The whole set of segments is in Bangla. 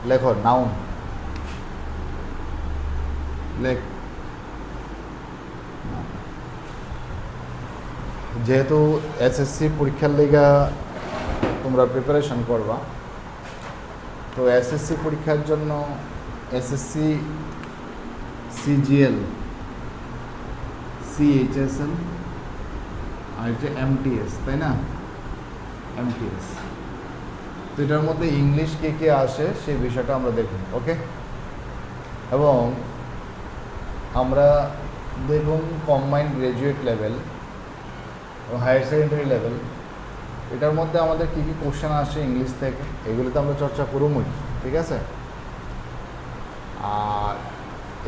লেখো নাউন, লেখ। যেহেতু এসএসসি পরীক্ষার লেগা তোমরা প্রিপারেশন করবা, তো এসএসসি পরীক্ষার জন্য এসএসসি সিজিএল, সিএইচএসএল আর হচ্ছে এমটিএস, তাই না? এমটিএস। তো এটার মধ্যে ইংলিশ কে কে আসে সেই বিষয়টা আমরা দেখব, ওকে? এবং আমরা দেখুন কম্বাইন্ড গ্র্যাজুয়েট লেভেল এবং হায়ার সেকেন্ডারি লেভেল, এটার মধ্যে আমাদের কী কী কোশ্চেন আসে ইংলিশ থেকে, এগুলিতে আমরা চর্চা করবই, ঠিক আছে? আর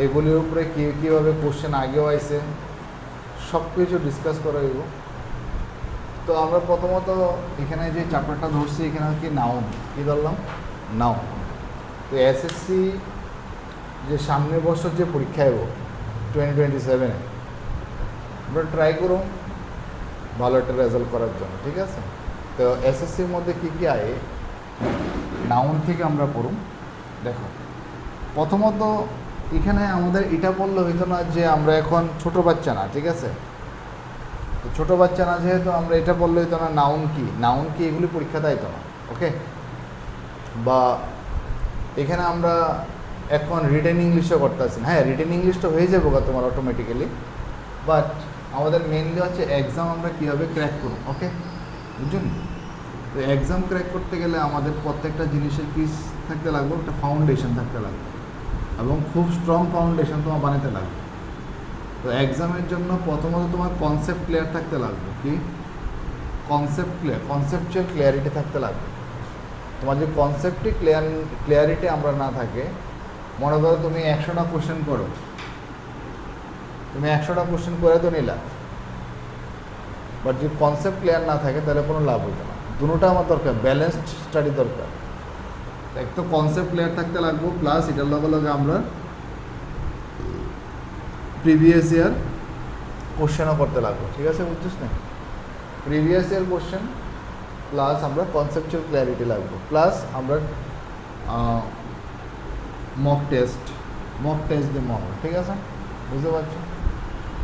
এগুলির উপরে কীভাবে কোশ্চেন আগেও আইছে সব কিছু ডিসকাস করা হইব। তো আমরা প্রথমত এখানে যে চ্যাপ্টারটা ধরছি, এখানে কি নাউন, কী ধরলাম? নাউন। তো এসএসসি যে সামনের বছর যে পরীক্ষা হইব 2027-এ, আমরা ট্রাই করো ভালো একটা রেজাল্ট করার জন্য, ঠিক আছে? তো এসএসসির মধ্যে কী কী আয় নাউন থেকে আমরা পড়ুম। দেখো প্রথমত এখানে আমাদের এটা বললে হইতো না যে আমরা এখন ছোট বাচ্চা না, ঠিক আছে? তো ছোটো বাচ্চা না যেহেতু আমরা এটা বললে হইতো না নাউন কি এগুলি পরীক্ষা দেয়তো না, ওকে? বা এখানে আমরা এখন রিটেন ইংলিশও করতে আসছি, হ্যাঁ রিটেন ইংলিশটা হয়ে যাবো তোমার অটোমেটিক্যালি, বাট আমাদের মেনলি হচ্ছে এক্সাম আমরা কীভাবে ক্র্যাক করব, ওকে? বুঝুন? তো এক্সাম ক্র্যাক করতে গেলে আমাদের প্রত্যেকটা জিনিসের কি থাকতে লাগবে, একটা ফাউন্ডেশন থাকতে লাগবে এবং খুব স্ট্রং ফাউন্ডেশন তোমার বানাতে লাগবে। তো এক্সামের জন্য প্রথমত তোমার কনসেপ্ট ক্লিয়ার থাকতে লাগবে, কি কনসেপচুয়াল ক্লিয়ারিটি থাকতে লাগবে। তোমার যে কনসেপ্টে ক্লিয়ারিটি আমরা না থাকে, মনে করো তুমি 100টা কোশ্চেন করো, তুমি 100টা কোশ্চেন করে তো নিলা, বাট যদি কনসেপ্ট ক্লিয়ার না থাকে তাহলে কোনো লাভ হইতো না। দুটোটা আমার দরকার, ব্যালেন্সড স্টাডি দরকার। এক তো কনসেপ্ট ক্লিয়ার থাকতে লাগবো, প্লাস এটার লগে লগে আমরা প্রিভিয়াস ইয়ার কোশ্চেনও করতে লাগবো, ঠিক আছে? বুঝছিস না? প্রিভিয়াস ইয়ার কোশ্চেন প্লাস আমরা কনসেপচুয়াল ক্লিয়ারিটি লাগবো, প্লাস আমরা মক টেস্ট দিয়ে মক, ঠিক আছে? বুঝতে পারছো?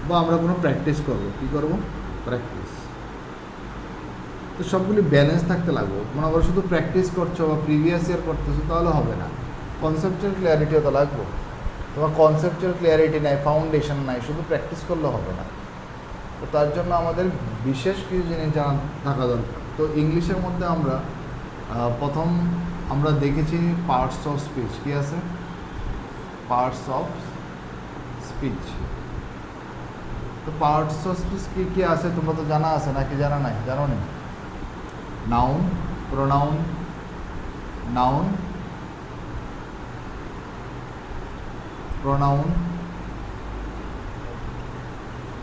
বা আমরা কোনো প্র্যাকটিস করবো, কী করবো? প্র্যাকটিস। তো সবগুলি ব্যালেন্স থাকতে লাগবো। মনে করো শুধু প্র্যাকটিস করছো বা প্রিভিয়াস ইয়ার করতেছো তাহলে হবে না, কনসেপচুয়াল ক্লিয়ারিটিও তো লাগবো। তোমার কনসেপচুয়াল ক্লিয়ারিটি নাই, ফাউন্ডেশন নাই, শুধু প্র্যাকটিস করলে হবে না। তো তার জন্য আমাদের বিশেষ কিছু জিনিস জানা থাকা দরকার। তো ইংলিশের মধ্যে আমরা প্রথম আমরা দেখেছি পার্টস অফ স্পিচ, কী আছে? Parts of speech. তো পার্টস অফ স্পিচ কী কী আছে তোমরা তো জানা আছে নাকি জানা নাই? জানো নি? Noun, pronoun, noun, pronoun,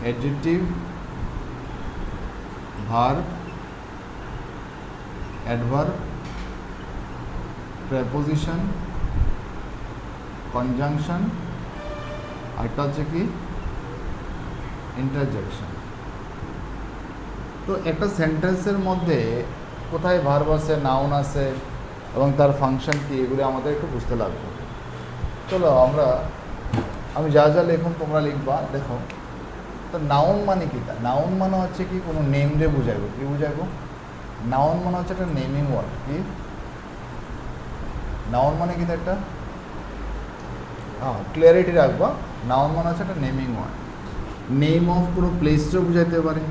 adjective, verb, adverb, preposition, conjunction, আরেকটা হচ্ছে কি ইন্টারজেকশন। তো একটা সেন্টেন্সের মধ্যে কোথায় ভার্ব আছে, নাউন আছে এবং তার ফাংশন কী, এগুলি আমাদের একটু বুঝতে লাগবে। চলো আমি যা যা লিখুন তোমরা লিখবা। দেখো তো নাউন মানে কি? নাউন মানে হচ্ছে কি কোনো নেম দিয়ে বুঝাইব। কি বুঝাইব? নাউন মানে হচ্ছে একটা নেমিং ওয়ার্ড। কি নাউন মানে কি? একটা ক্লিয়ারিটি রাখবা। নাউন মানে হচ্ছে একটা নেমিং ওয়ার্ড। নেম অফ কোনো প্লেসও বুঝাইতে পারে,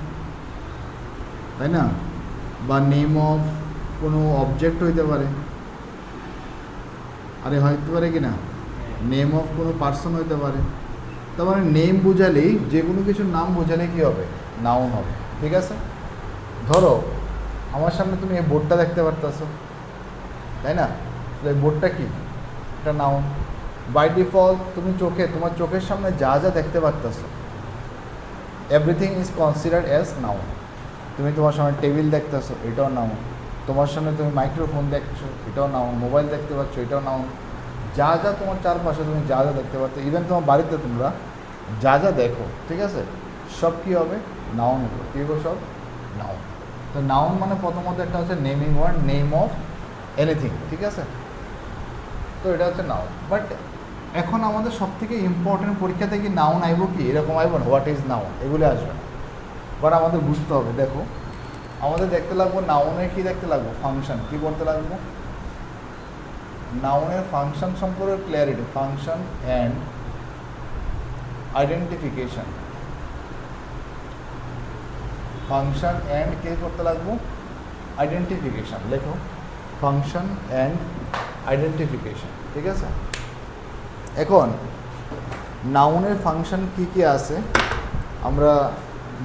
তাই না? বা নেম অফ কোনো অবজেক্ট হইতে পারে, আরে হইতে পারে কি না? নেম অফ কোনো পার্সন হইতে পারে। তার মানে নেম বুঝালেই, যে কোনো কিছুর নাম বোঝালে কী হবে? নাউন হবে। ঠিক আছে? ধরো আমার সামনে তুমি এই বোর্ডটা দেখতে পারতেছো, তাই না? তো এই বোর্ডটা কি? এটা নাউন। বাই ডিফল্ট তুমি তোমার চোখের সামনে যা যা দেখতে পারতেছো, everything is considered as noun. তুমি তোমার সামনে টেবিল দেখতেছো, এটাও নাউন। তোমার সামনে তুমি মাইক্রোফোন দেখছো, এটাও নাউন। মোবাইল দেখতে পাচ্ছ, এটাও নাউন। যা যা তোমার চারপাশে তুমি যা যা দেখতে পাচ্ছ, ইভেন তোমার বাড়িতে তোমরা যা যা দেখো, ঠিক আছে, সব কী হবে? নাউন হবে। কী হবে? সব নাউন। তো নাউন মানে প্রথমত একটা হচ্ছে naming word, name of anything. ঠিক আছে? তো তো এটা হচ্ছে নাউন। বাট এখন আমাদের সবথেকে ইম্পর্টেন্ট পরীক্ষাতে কি নাউন আইব কি এরকম আইব না, হোয়াট ইজ নাউন এগুলো আসবে না, বাট আমাদের বুঝতে হবে। দেখো আমাদের দেখতে লাগবো নাউনের কি দেখতে লাগবো, ফাংশন কি করতে লাগবো, নাউনের ফাংশন সম্পর্কে clarity, function and identification, function and কে করতে লাগবো, আইডেন্টিফিকেশন। লেখো ফাংশন অ্যান্ড আইডেন্টিফিকেশন, ঠিক আছে। এখন নাউনের ফাংশন কি কি আছে আমরা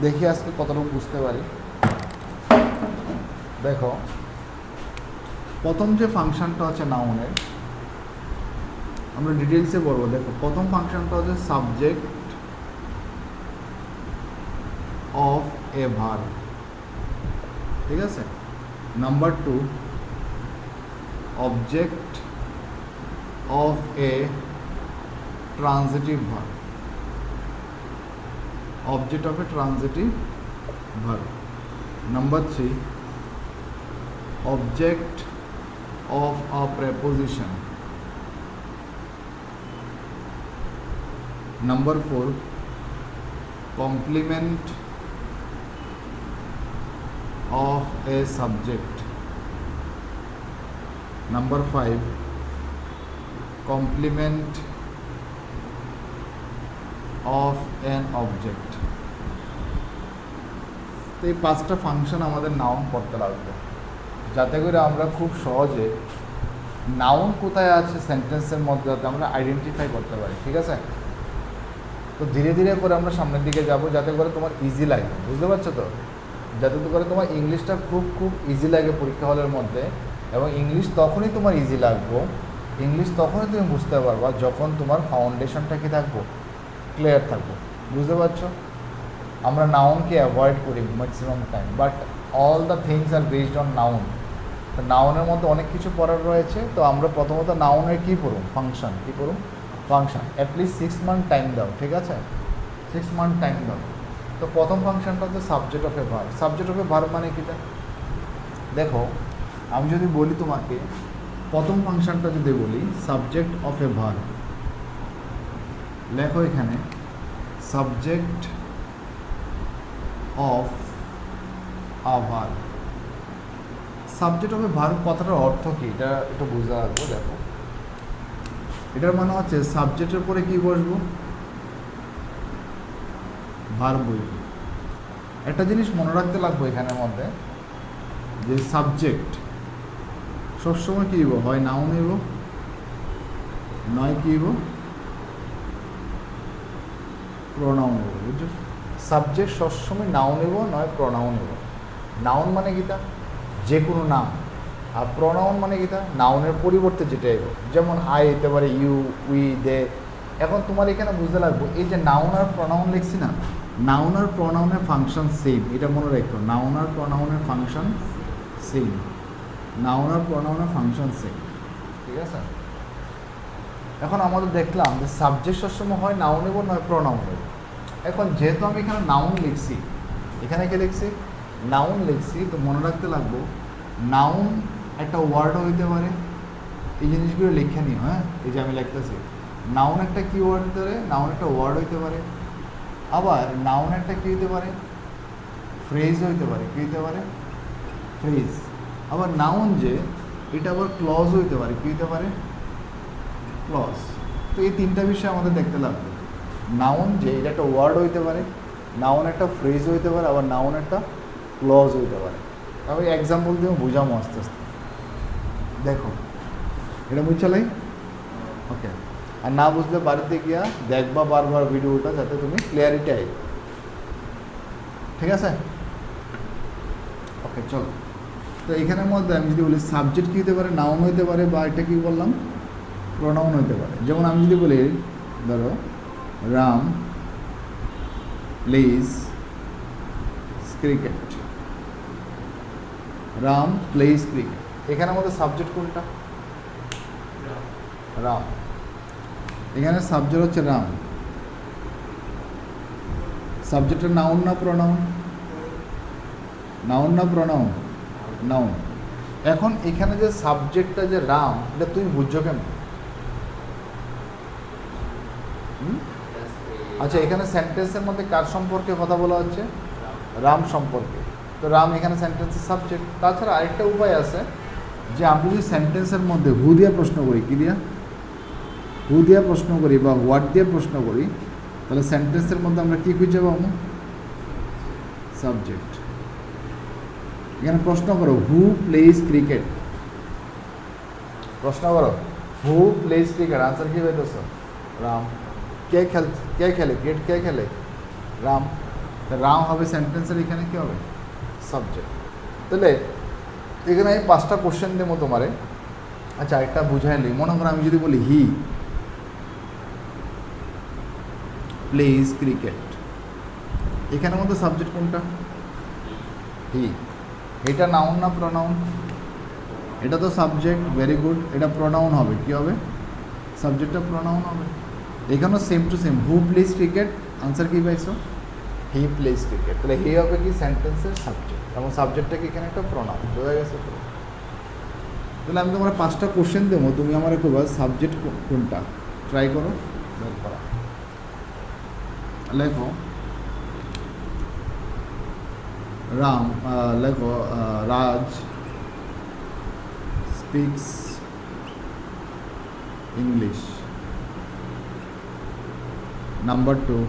দেখি আজকে কতটুকু বুঝতে পারি। দেখো প্রথম যে ফাংশনটা হচ্ছে নাউনের, আমরা ডিটেলসে বলবো। দেখো প্রথম ফাংশনটা হচ্ছে সাবজেক্ট অফ এ ভার্ব, ঠিক আছে। Number 2 object of A transitive verb, object of a transitive verb. Number 3 object of a preposition. Number 4 complement of a subject. Number 5 complement of an object. তো এই 5টা ফাংশন আমাদের নাউন পড়তে লাগবে, যাতে করে আমরা খুব সহজে নাউন কোথায় আছে সেন্টেন্সের মধ্যে যাতে আমরা আইডেন্টিফাই করতে পারি, ঠিক আছে। তো ধীরে ধীরে করে আমরা সামনের দিকে যাব, যাতে করে তোমার ইজি লাগে, বুঝতে পারছো তো, যাতে করে তোমার ইংলিশটা খুব খুব ইজি লাগে পরীক্ষা হলের মধ্যে। এবং ইংলিশ তখনই তোমার ইজি লাগবে, ইংলিশ তখনই তুমি বুঝতে পারবা যখন তোমার ফাউন্ডেশনটা কি থাকবো, ক্লিয়ার থাকবো, বুঝতে পারছো। আমরা নাউনকে অ্যাভয়েড করি maximum time, but all the things are based on noun. তো নাউনের মধ্যে অনেক কিছু পড়ার রয়েছে। তো আমরা প্রথমত নাউনের কী পড়ুন, ফাংশন, কী পড়ুন, ফাংশন। অ্যাটলিস্ট 6 মান্থ টাইম দাও, ঠিক আছে, 6 মান্থ টাইম দাও। তো প্রথম ফাংশনটা হচ্ছে subject of A verb. Subject of A verb মানে কিটা, দেখো আমি যদি বলি তোমাকে প্রথম ফাংশনটা যদি বলি সাবজেক্ট অফ এ ভার্ব, লেখো এখানে subject of a verb. Subject of A verb কথাটার অর্থ কি এটা একটু বুঝতে লাগবো। দেখো এটার মানে হচ্ছে সাবজেক্টের পরে কি বসবো, ভার্ব বসবো। একটা জিনিস মনে রাখতে লাগবে এখানের মধ্যে, যে সাবজেক্ট সবসময় কী হইব, হয় নাউন হইব, নয় কী হইব, প্রোনাউন হইব, বুঝছো। সাবজেক্ট সবসময় নাউন হইব, নয় প্রোনাউন হইব। নাউন মানে কিটা, যে কোনো নাম, আর প্রোনাউন মানে কিটা, নাউনের পরিবর্তে যেটা হইব। যেমন আই হইতে পারে ইউ, উই, দে। এখন তোমার এখানে বুঝতে লাগবে এই যে নাউন আর প্রোনাউন লিখছি না, নাউন আর প্রোনাউনের ফাংশন সেম, এটা মনে রাখো। নাউন আর প্রোনাউনের ফাংশন সেম, নাউন আর প্রোনাউনের ফাংশন সেম, ঠিক আছে। এখন আমাদের দেখলাম যে সাবজেক্ট সবসময় হয় নাউন হইব, নয় প্রোনাউন হইব। এখন যেহেতু আমি এখানে নাউন লিখছি, এখানে কি লিখছি, নাউন লিখছি, তো মনে রাখতে লাগবো নাউন একটা ওয়ার্ডও হইতে পারে। এই জিনিসগুলো লিখে নিও, হ্যাঁ, এই যে আমি লিখতেছি নাউন একটা কি ওয়ার্ড হতে পারে, নাউন একটা ওয়ার্ড হইতে পারে। আবার নাউন একটা কী হইতে পারে, ফ্রেজ হইতে পারে, কী হইতে পারে, ফ্রেজ। আবার নাউন যে এটা আবার ক্লজ হইতে পারে, কী হইতে পারে, ক্লজ। তো এই 3টা বিষয় আমাদের দেখতে লাগবে। নাউন যে এটা একটা ওয়ার্ড হইতে পারে, নাউন একটা ফ্রেজ হইতে পারে, আবার নাউন একটা ক্লজ হইতে পারে। আমি এক্সাম্পল দিয়ে বুঝাবো আস্তে আস্তে। দেখো এটা বুঝছালাই, ওকে। আর না বুঝলে বাড়িতে গিয়া দেখবা বারবার ভিডিওটা, যাতে তুমি ক্লিয়ারিটি আই, ঠিক আছে, ওকে। চলো, তো এখানের মধ্যে আমি যদি বলি সাবজেক্ট কী হতে পারে, নাউন হইতে পারে, বা এটা কী বললাম, প্রোনাউন হইতে পারে। যেমন আমি যদি বলি ধরো Ram plays cricket, Ram plays cricket, এখানে আমাদের সাবজেক্ট কোনটা, রাম। এখানে সাবজেক্ট হচ্ছে রাম। সাবজেক্টের নাউন না প্রোনাউন, নাউন না প্রোনাউন, নাউন। এখন এখানে যে সাবজেক্টটা যে রাম, এটা তুমি বুঝছো কেন, আচ্ছা, এখানে সেন্টেন্সের মধ্যে কার সম্পর্কে কথা বলা হচ্ছে? রাম সম্পর্কে। তো রাম এখানে সেন্টেন্সের সাবজেক্ট। তাছাড়া আরেকটা উপায় আছে যে আমি যদি সেন্টেন্সের মধ্যে হু দিয়ে প্রশ্ন করি, কী দিয়া? হু দিয়ে প্রশ্ন করি বা হোয়াট দিয়ে প্রশ্ন করি, তাহলে সেন্টেন্সের মধ্যে আমরা কী খুঁজে পাবো? সাবজেক্ট। এখানে প্রশ্ন করো হু প্লেজ ক্রিকেট, প্রশ্ন করো হু প্লেজ ক্রিকেট, আনসার কী পেতেছ? রাম। কে খেলে ক্রিকেট? কে খেলে? রাম। রাম হবে সেন্টেন্সের এখানে কী হবে? সাবজেক্ট। তাহলে এখানে আমি 5টা কোশ্চেন দেবো তোমারে। আচ্ছা, একটা বুঝাইলি, মনে করো আমি যদি বলি হি প্লেজ ক্রিকেট, এখানের মধ্যে সাবজেক্ট কোনটা? হি। এটা নাউন না প্রোনাউন? এটা তো সাবজেক্ট, ভেরি গুড। এটা প্রোনাউন হবে, কি হবে? সাবজেক্টটা প্রোনাউন হবে। এখানেও same to same, who plays cricket, answer কী পাইছো? He plays cricket. তাহলে হি হবে কি সেন্টেন্সের সাবজেক্ট, এবং সাবজেক্টটা কি এখানে একটা প্রোনাউন। বোঝা গেছে? তাহলে আমি তোমার 5টা কোশ্চেন দেবো, তুমি আমার একটু সাবজেক্ট কোনটা ট্রাই করো বের করা। লেখো রাম, লেখো Raj speaks English. Number 2,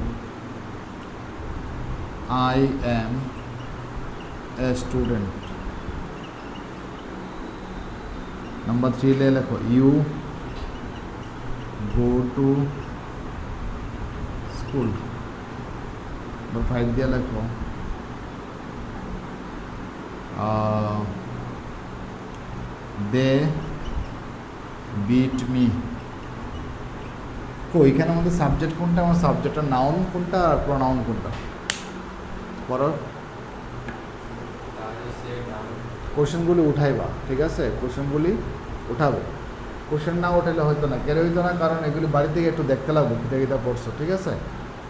I am a student. Number 3 ले लिखो you go to school. Number 5 दिया लिखो they beat me. को এখানে আমাদের সাবজেক্ট কোনটা? আমার সাবজেক্টটা নাউন কোনটা আর প্রোনাউন কোনটা? পড়ো, কোশ্চেনগুলি উঠাইবা, ঠিক আছে? কোশ্চেনগুলি উঠাবে। কোশ্চেন না উঠাইলে হয়তো না, কেন হইতো না? কারণ এগুলি বাড়ি থেকে একটু দেখতে লাগবে কিতা কিতা পড়ছো, ঠিক আছে?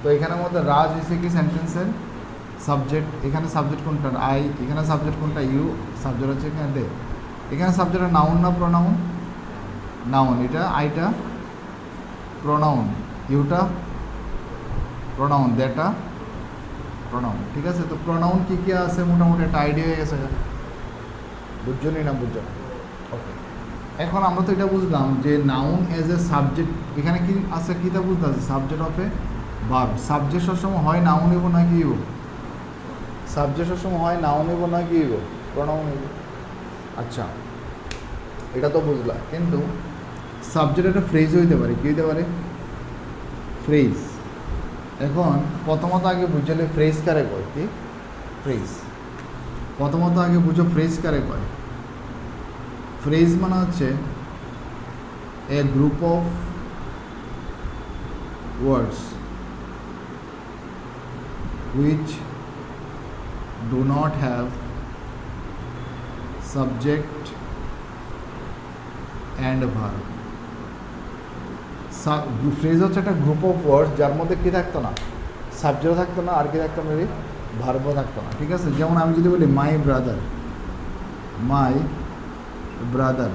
তো এখানের মধ্যে রাজ হয়েছে কি সেন্টেন্সের সাবজেক্ট। এখানে সাবজেক্ট কোনটা? আই। এখানে সাবজেক্ট কোনটা? ইউ। সাবজেক্ট হচ্ছে এখানে দে। এখানে সাবজেক্টটা নাউন না প্রোনাউন? নাউন। এটা আইটা প্রোনাউন, ইউটা প্রোনাউন, দেটা প্রোনাউন, ঠিক আছে? তো প্রোনাউন কী কী আছে মোটামুটি একটা আইডিয়া হয়ে গেছে। বুঝছো না? বুঝছো? ওকে, এখন আমরা তো এটা বুঝলাম যে নাউন এজ এ সাবজেক্ট এখানে কি আছে, কীটা বুঝতে আছে? Subject of A verb. Subject সবসময় হয় নাউন হইব না কি হইব? সাবজেক্ট সবসময় হয় নাউন হইব না কি হইব? প্রোনাউন হইব। আচ্ছা, এটা তো বুঝলাম, কিন্তু সাবজেক্ট একটা ফ্রেজ হইতে পারে। কী হইতে পারে? ফ্রেজ। এখন প্রথমত আগে বুঝলে ফ্রেজ কারে কয়? কি ফ্রেজ? প্রথমত আগে বুঝো ফ্রেজ কারে কয়। ফ্রেজ মানে হচ্ছে a group of words which do not have subject and verb. Phrase হচ্ছে একটা গ্রুপ অফ ওয়ার্ডস যার মধ্যে কী থাকতো না? সাবজেক্টও থাকতো না, আর কি থাকতো না? ভার্বও থাকতো না, ঠিক আছে? যেমন আমি যদি বলি মাই ব্রাদার, মাই ব্রাদার,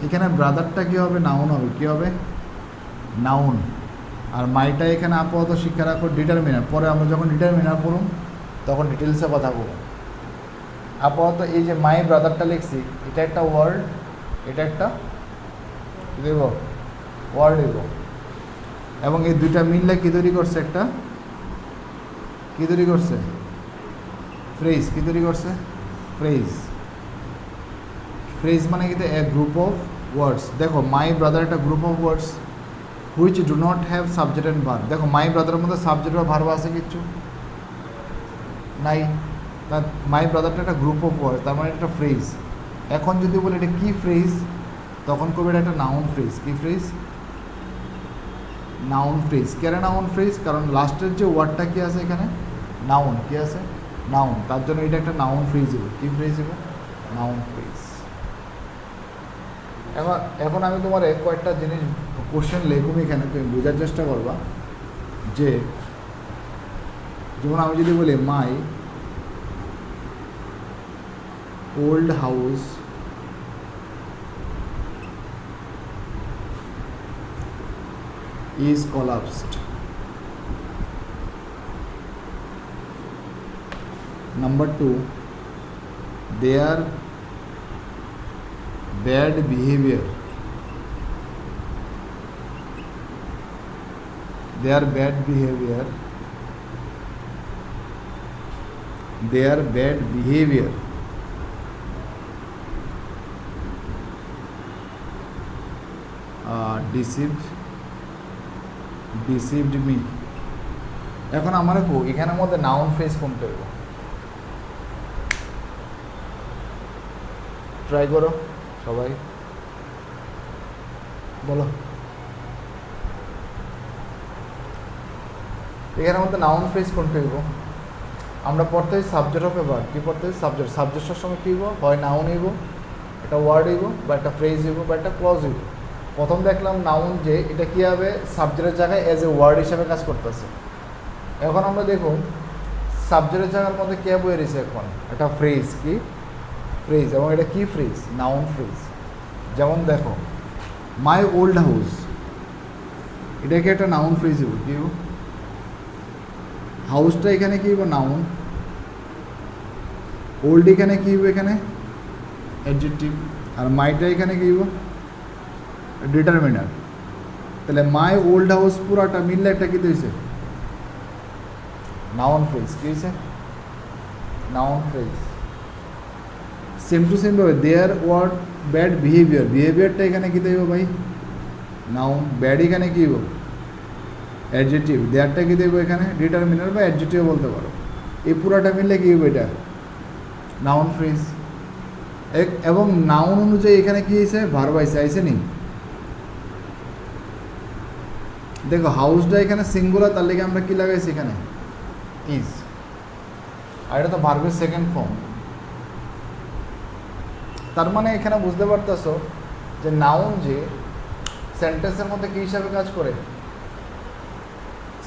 এখানে ব্রাদারটা কী হবে? নাউন হবে। কী হবে? নাউন। আর মাইটা এখানে আপাতত শিক্ষা রাখো ডিটারমিনার। পরে আমরা যখন ডিটারমিনার পড়ুন তখন ডিটেলসে কথা বলব। আপাতত এই যে মাই ব্রাদারটা লিখছি, এটা একটা ওয়ার্ড, এটা একটা দেব ওয়ার্ড দেব, এবং এই দুইটা মিললে কী তৈরি করছে? একটা কী তৈরি করছে? ফ্রেজ। কী তৈরি করছে? ফ্রেজ। ফ্রেজ মানে কি? এ গ্রুপ অফ ওয়ার্ডস। দেখো মাই ব্রাদার একটা group of words which do not have subject and verb. দেখো মাই ব্রাদারের মধ্যে সাবজেক্ট বা ভার্ব আছে কিচ্ছু নাই। তার মাই ব্রাদারটা একটা গ্রুপ অফ ওয়ার্ড, তার মানে একটা ফ্রেজ। এখন যদি বলি এটা কী ফ্রেজ, তখন কবে এটা একটা নাউন ফ্রেজ। কী ফ্রেজ? Noun phrase. কেন নাউন ফ্রেজ? কারণ লাস্টের যে ওয়ার্ডটা কী আছে এখানে? নাউন। কী আছে? নাউন। তার জন্য এটা একটা নাউন ফ্রেজ হবে। কী ফ্রেজ হবে? Noun phrase. এখন আমি তোমার কয়েকটা জিনিস কোশ্চেন লেখুন এখানে, তুমি বোঝার চেষ্টা করবা যে যেমন আমি যদি বলি মাই old house is collapsed. Number 2, their bad behavior. Their bad behavior deceived me. এখন আমার এখানের মধ্যে নাউন ফ্রেজ কোনটা হইব? ট্রাই করো সবাই, বলো। এখানের মধ্যে নাউন ফ্রেজ কোনটা হইব? আমরা পড়তে হয় সাবজেক্ট অফ এ ভার্ব। কি পড়তে হয়? সাবজেক্ট। সাবজেক্টের সঙ্গে কী হইব? হয় নাউন হইব, একটা ওয়ার্ড হইব, বা একটা ফ্রেজ হইব, বা একটা ক্লজ হইব। প্রথম দেখলাম নাউন যে এটা কী হবে, সাবজেক্টের জায়গায় অ্যাজ এ ওয়ার্ড হিসাবে কাজ করতেছে। এখন আমরা দেখুন সাবজেক্টের জায়গার মধ্যে কে বয়ে রয়েছে, এখন একটা ফ্রেজ। কি ফ্রেজ? এবং এটা কি ফ্রেজ? Noun phrase. যেমন দেখো মাই ওল্ড হাউস, এটা কি একটা নাউন ফ্রেজ হইব? কি হইব? হাউসটা এখানে কি হইব? নাউন। ওল্ড এখানে কি হইব? এখানে অ্যাডজেক্টিভ। আর মাইটা এখানে কি হইব? ডিটারমিনার। তাহলে মাই ওল্ড হাউস পুরাটা মিললে একটা কি হয়েছে? Noun phrase. কি হয়েছে? Noun phrase. Same to same ভাবে দেয়ার ওয়ার্ড ব্যাড বিহেভিয়ার, বিহেভিয়ারটা এখানে কী দেব ভাই? নাউন। ব্যাড এখানে কী হইব? অ্যাডজেক্টিভ। দেয়ারটা কী দেবো এখানে? ডিটারমিনার বা অ্যাডজেক্টিভ বলতে পারো। এই পুরাটা মিললে কী হবে? এটা নাউন ফ্রেজ। এবং নাউন অনুযায়ী এখানে কী হয়েছে? ভার্ব আইসে নি। দেখো হাউসটা এখানে সিঙ্গুলার, তার লেগে আমরা কী লাগাইছি এখানে? ইজ। আর এটা তো ভার্বের সেকেন্ড ফর্ম। তার মানে এখানে বুঝতে পারতেছো যে নাউন যে সেন্টেন্সের মধ্যে কী হিসাবে কাজ করে?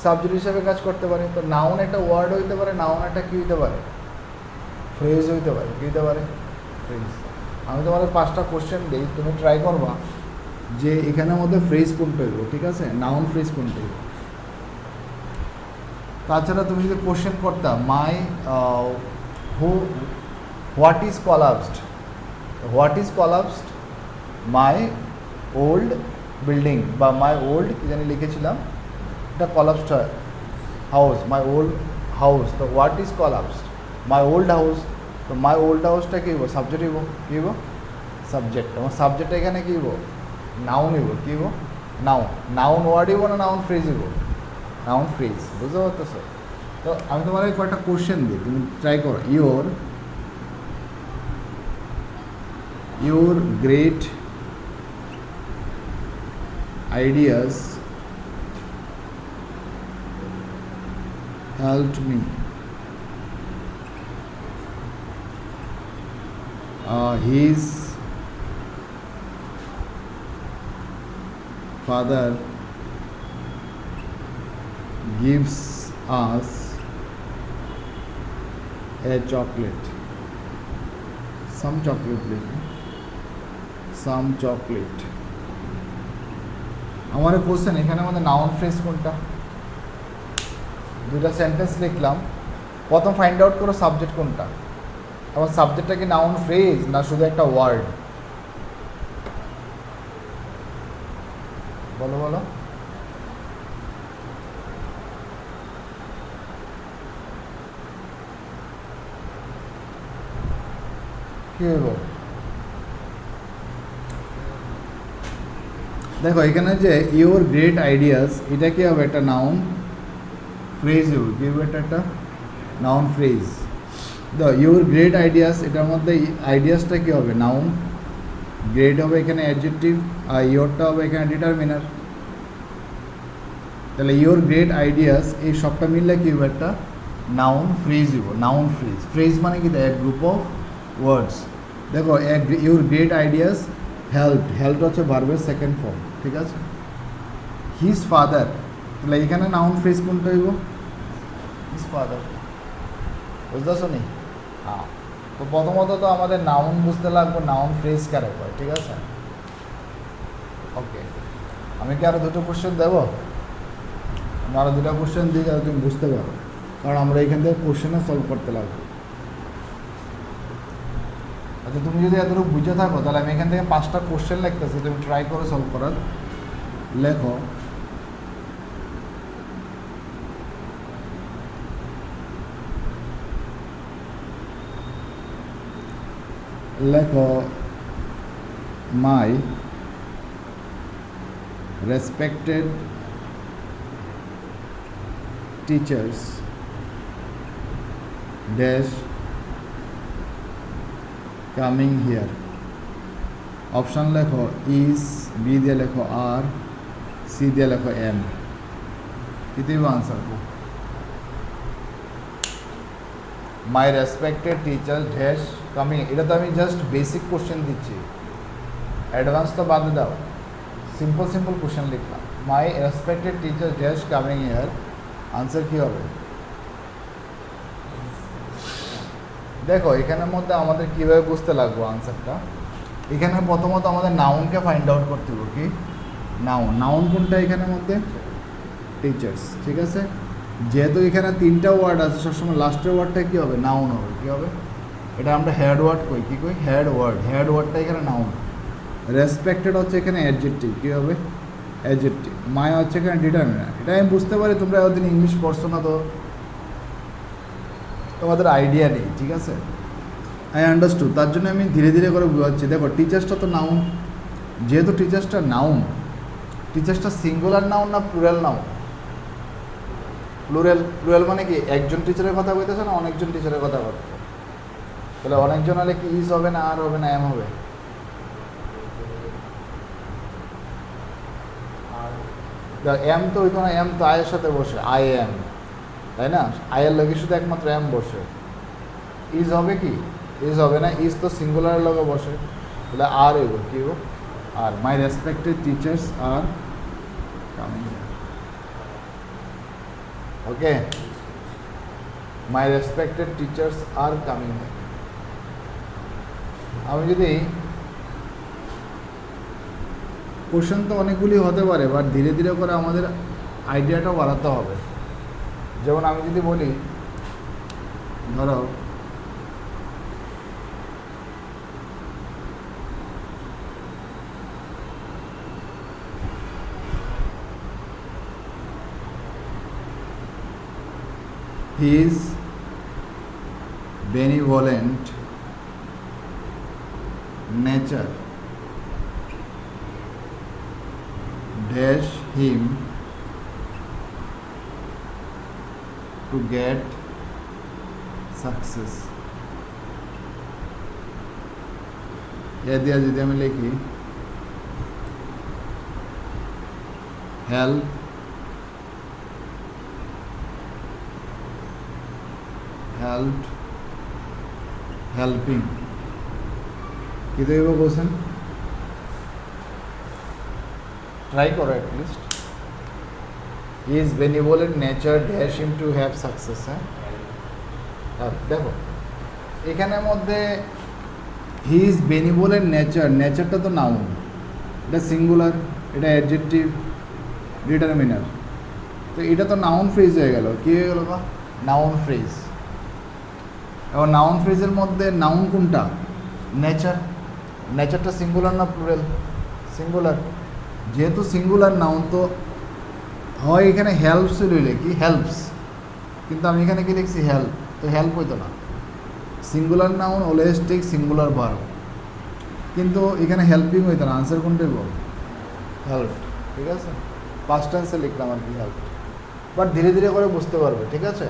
সাবজেক্ট হিসাবে কাজ করতে পারে। তো নাউন একটা ওয়ার্ড হইতে পারে, নাউন একটা কী হইতে পারে? ফ্রেজ হইতে পারে। কী হইতে পারে? ফ্রেজ। আমি তোমাদের 5টা কোশ্চেন দিই, তুমি ট্রাই করবা যে এখানের মধ্যে ফ্রেজ কোনটা হইব, ঠিক আছে? নাউন ফ্রেজ কোনটা হইব। তাছাড়া তুমি যদি কোশ্চেন করতাম my what is collapsed, what is collapsed my old building, বা মাই ওল্ড কী জানি লিখেছিলাম, এটা collapsed house, my old house. তো what is collapsed my old house. তো মাই ওল্ড হাউসটা কী হইব? সাবজেক্ট হইব। কী হইব? সাবজেক্ট। এবং সাবজেক্ট এখানে কী হইব? নাউন হইব। কী হইব? নাউন। নাউন ওয়ার্ড হইব না নাউন ফ্রেজ হইব? Noun phrase. বুঝতে পারতেছো? তো আমি তোমার কয়েকটা কোশ্চেন দিই, তুমি ট্রাই করো। your great ideas helped me. His father gives us a chocolate. Some chocolate, please. Some chocolate. আমার কোশ্চেন এখানে আমাদের নাউন ফ্রেজ কোনটা? দুটা সেন্টেন্স লিখলাম, প্রথম ফাইন্ড আউট করো সাবজেক্ট কোনটা, এবং সাবজেক্টটা কি নাউন ফ্রেজ না শুধু একটা ওয়ার্ড? বলো বলো। কি হইব? দেখো এখানে যে ইউর গ্রেট আইডিয়াস, এটা কি হবে? একটা নাউন ফ্রেজ হবে। কি হবে? এটা একটা noun phrase. Your great ideas, এটার মধ্যে আইডিয়াসটা কী হবে? নাউন। গ্রেট হবে এখানে অ্যাডজেক্টিভ, আর ইয়োরটা হবে এখানে ডিটারমিনার। তাহলে ইউর গ্রেট আইডিয়াস এই সবটা মিললে কী হবে? একটা নাউন ফ্রেজ হইব। Noun phrase. ফ্রেজ মানে কি? এক গ্রুপ অফ ওয়ার্ডস। দেখো ইউর গ্রেট আইডিয়াস হেল্প হচ্ছে ভার্বের সেকেন্ড ফর্ম, ঠিক আছে? হিজ ফাদার, তাহলে এখানে নাউন ফ্রেজ কোনটা হইব? His father. বুঝতে পারছো নি? হ্যাঁ। তো প্রথমত তো আমাদের নাউন বুঝতে লাগবে, নাউন ফ্রেজ ক্যারেক্ট হয়, ঠিক আছে? ওকে, আমি কি আরও দুটো কোশ্চেন দেবো? আরও দুটা কোশ্চেন দিই যাতে তুমি বুঝতে পারো, কারণ আমরা এখান থেকে কোশ্চেনে সলভ করতে লাগবে। আচ্ছা, তুমি যদি এতটুকু বুঝে থাকো তাহলে আমি এখান থেকে 5টা কোশ্চেন লিখতেছি, তুমি ট্রাই করো সলভ করার। লেখো my respected teachers dash coming here. Option লেখো ইজ, বি দিয়ে লেখো আর, সি দিয়ে লেখো এম। কি দিব আনসার কো? My respected teacher dash coming. এটা তো আমি জাস্ট বেসিক কোশ্চেন দিচ্ছি, অ্যাডভান্স তো বাদ দাও, সিম্পল সিম্পল কোশ্চেন লিখলাম। My respected teacher dash coming here, answer কী হবে? দেখো এখানের মধ্যে আমাদের কীভাবে বুঝতে লাগবো আনসারটা। এখানে প্রথমত আমাদের নাউনকে ফাইন্ড আউট করতে হবে। কি নাউন কোনটা এখানের মধ্যে? টিচার্স, ঠিক আছে। যেহেতু এখানে 3টা ওয়ার্ড আছে, সবসময় লাস্টের ওয়ার্ডটা কী হবে? নাউন হবে। কী হবে? এটা আমরা হেড ওয়ার্ড কই, কী কই? হেড ওয়ার্ডটা এখানে নাউন। রেসপেক্টেড হচ্ছে এখানে অ্যাডজেক্টিভ, কী হবে? অ্যাডজেক্টিভ। মাই হচ্ছে এখানে ডিটারমিনার। এটা আমি বুঝতে পারি, তোমরা এতদিন ইংলিশ পড়ছো না তো তোমাদের আইডিয়া নেই, ঠিক আছে। আই আন্ডারস্টুড, তার জন্য আমি ধীরে ধীরে করে বোঝাচ্ছি। দেখো টিচার্সটা তো নাউন, যেহেতু টিচার্সটা নাউন, টিচার্সটা সিঙ্গুলার নাউন না প্লুরাল নাউন? প্লুরাল মানে কি একজন টিচারের কথা বলতেছে না অনেকজন টিচারের কথা বলতেছে? তাহলে অনেকজন হলে কি ইজ হবে না আর হবে না এম হবে? এম তো হইতো না, এম তো আয়ের সাথে বসে, আই এম, তাই না? আয়ের লগে শুধু একমাত্র এম বসে। ইজ হবে কি? ইজ হবে না, ইজ তো সিঙ্গুলারের লগে বসে, তাহলে আর হইব। কি হইব? Are my respected teachers are coming. Okay, my respected teachers are coming. আমি যদি কোশ্চেন তো অনেকগুলি হতে পারে, বাট ধীরে ধীরে করে আমাদের আইডিয়াটাও বাড়াতে হবে। যেমন আমি যদি বলি, ধরো his benevolent nature dash him to get success। এ দিয়া যদি আমি লিখি helping কি দেব বলছেন? ট্রাই করো at least. Is benevolent nature dash him to have success. হ্যাঁ, দেখো এখানের মধ্যে হি ইজ বেনিভোলেন্ট নেচারটা তো নাউন, এটা সিঙ্গুলার, এটা অ্যাডজেক্টিভ, ডিটারমিনার, তো এটা তো নাউন ফ্রেজ হয়ে গেল। কী হয়ে গেল? Noun phrase. এবার নাউন ফ্রেজের মধ্যে নাউন কোনটা? নেচারটা সিঙ্গুলার না প্লুরাল? সিঙ্গুলার। যেহেতু সিঙ্গুলার নাউন তো হয় এখানে হেল্পস লইলে কি হেল্পস, কিন্তু আমি এখানে কি লিখছি? হেল্প, তো হেল্প হইতো না। Singular noun always take singular verb, কিন্তু এখানে হেল্পিং হইতো না। আনসার কোনটাই বল? হেল্প, ঠিক আছে। পাস্ট টেন্সে লিখলাম আর কি হেল্প। বাট ধীরে ধীরে করে বুঝতে পারবে, ঠিক আছে,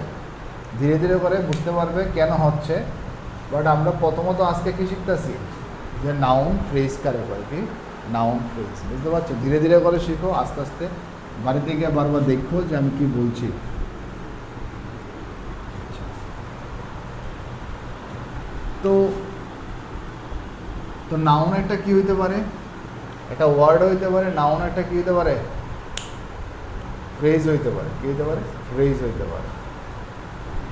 ধীরে ধীরে করে বুঝতে পারবে কেন হচ্ছে। বাট আমরা প্রথমত আজকে কি শিখতেছি? যে নাউন ফ্রেজ কারে হয়, কি নাউন ফ্রেজ, বুঝতে পারছো? ধীরে ধীরে করে শিখো, আস্তে আস্তে বাড়িতে গিয়ে বারবার দেখো যে আমি কি বলছি। তো তো নাউন একটা কি হইতে পারে? একটা ওয়ার্ড হইতে পারে। নাউন একটা কি হইতে পারে? ফ্রেজ হইতে পারে। কি হইতে পারে? ফ্রেজ হইতে পারে।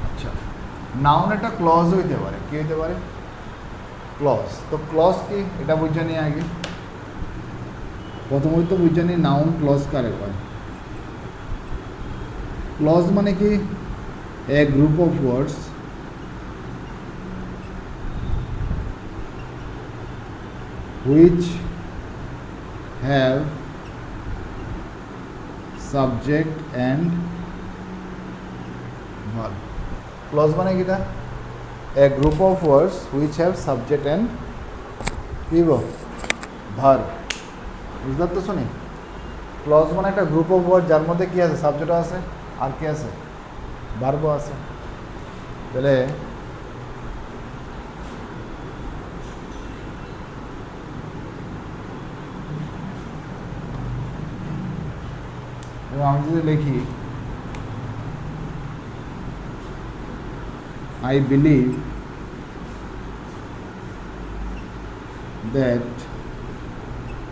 আচ্ছা, নাউন একটা ক্লজ হইতে পারে। কি হইতে পারে? ক্লজ। তো ক্লজ কি এটা বুঝে নিয়ে আগে, প্রথমত বুঝে নিই নাউন ক্লজ কারে হয়। ক্লজ মানে কি a group of words which have subject and verb. Clause মানে কিটা a group of words which have subject and কি ভার্ব। বুঝতে পারতেছো নি? ক্লজ মানে একটা গ্রুপ অফ ওয়ার্ড যার মধ্যে কি আছে, সাবজেক্টও আছে আর কি আছে, ভার্বও আছে। তাহলে আমি যদি লিখি I believe that